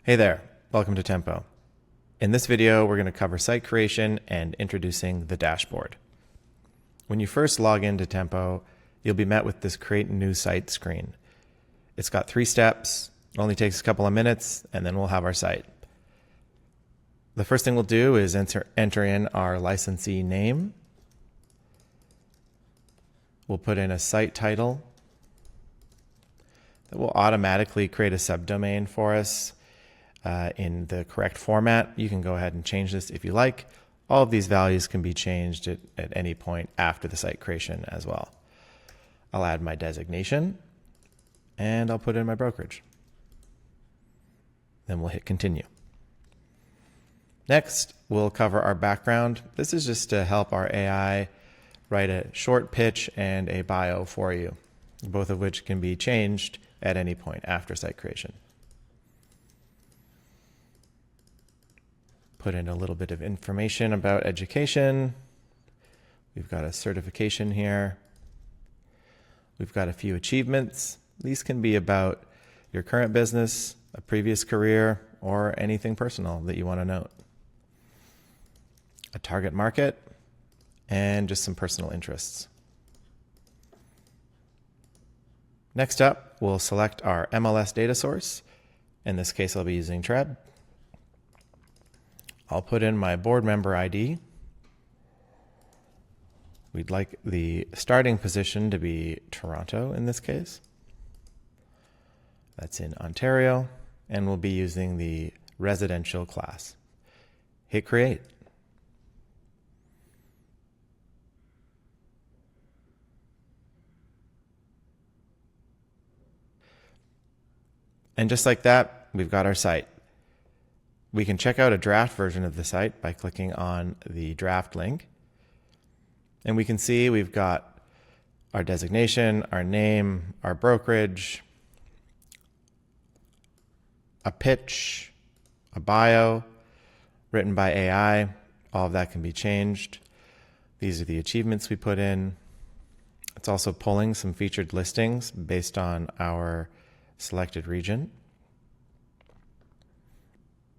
Hey there, welcome to Tempo. In this video, we're going to cover site creation and introducing the dashboard. When you first log into Tempo, you'll be met with this Create New Site screen. It's got 3 steps, it only takes a couple of minutes, and then we'll have our site. The first thing we'll do is enter in our licensee name. We'll put in a site title that will automatically create a subdomain for us in the correct format. You can go ahead and change this if you like. All of these values can be changed at any point after the site creation as well. I'll add my designation and I'll put in my brokerage. Then we'll hit continue. Next, we'll cover our background. This is just to help our AI write a short pitch and a bio for you, both of which can be changed at any point after site creation. Put in a little bit of information about education. We've got a certification here. We've got a few achievements. These can be about your current business, a previous career, or anything personal that you want to note. A target market, and just some personal interests. Next up, we'll select our MLS data source. In this case, I'll be using Treb. I'll put in my board member ID. We'd like the starting position to be Toronto in this case. That's in Ontario, and we'll be using the residential class. Hit create. And just like that, we've got our site. We can check out a draft version of the site by clicking on the draft link. And we can see we've got our designation, our name, our brokerage, a pitch, a bio written by AI. All of that can be changed. These are the achievements we put in. It's also pulling some featured listings based on our selected region.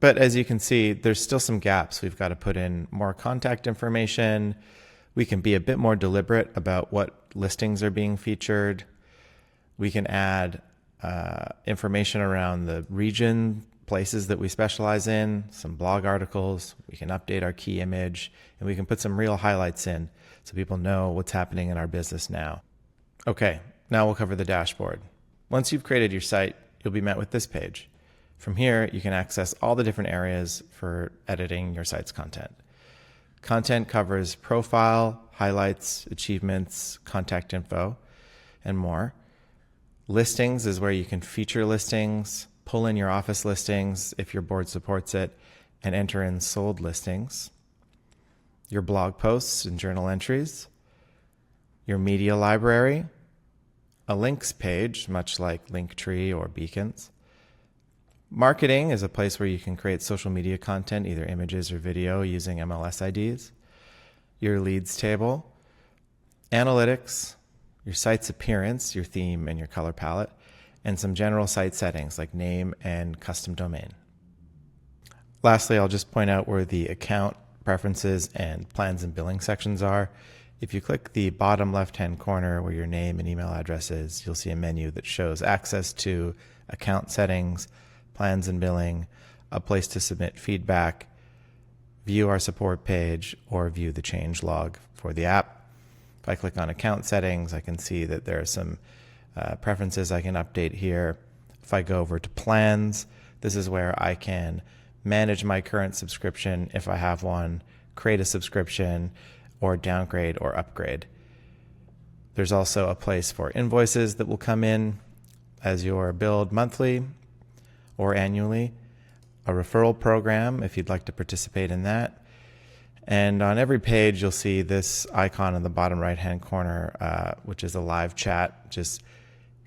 But as you can see, there's still some gaps. We've got to put in more contact information. We can be a bit more deliberate about what listings are being featured. We can add information around the region, places that we specialize in, some blog articles. We can update our key image, and we can put some real highlights in so people know what's happening in our business now. Okay, now we'll cover the dashboard. Once you've created your site, you'll be met with this page. From here, you can access all the different areas for editing your site's content. Content covers profile, highlights, achievements, contact info, and more. Listings is where you can feature listings, pull in your office listings if your board supports it, and enter in sold listings. Your blog posts and journal entries. Your media library. A links page, much like Linktree or Beacons. Marketing is a place where you can create social media content, either images or video, using MLS IDs. Your leads table. Analytics. Your site's appearance, your theme and your color palette. And some general site settings like name and custom domain. Lastly, I'll just point out where the account, preferences, and plans and billing sections are. If you click the bottom left-hand corner where your name and email address is, you'll see a menu that shows access to account settings, plans and billing, a place to submit feedback, view our support page, or view the change log for the app. If I click on account settings, I can see that there are some preferences I can update here. If I go over to plans, this is where I can manage my current subscription if I have one, create a subscription, or downgrade or upgrade. There's also a place for invoices that will come in as you're billed monthly or annually, a referral program if you'd like to participate in that. And on every page, you'll see this icon in the bottom right-hand corner, which is a live chat. Just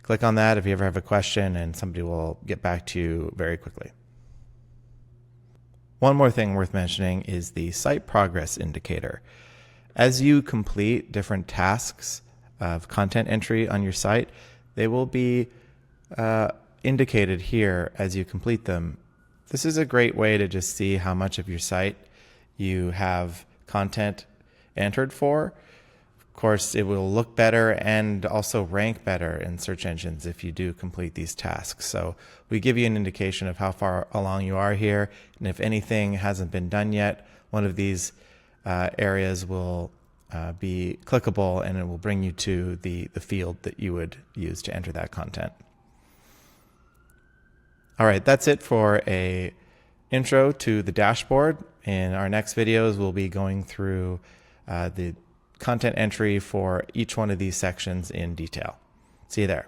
click on that if you ever have a question, and somebody will get back to you very quickly. One more thing worth mentioning is the site progress indicator. As you complete different tasks of content entry on your site, they will be indicated here as you complete them This is a great way to just see how much of your site you have content entered for. Of course, it will look better and also rank better in search engines if you do complete these tasks. So we give you an indication of how far along you are here. And if anything hasn't been done yet, one of these areas will be clickable, and it will bring you to the field that you would use to enter that content. All right, that's it for a intro to the dashboard. In our next videos, we'll be going through the content entry for each one of these sections in detail. See you there.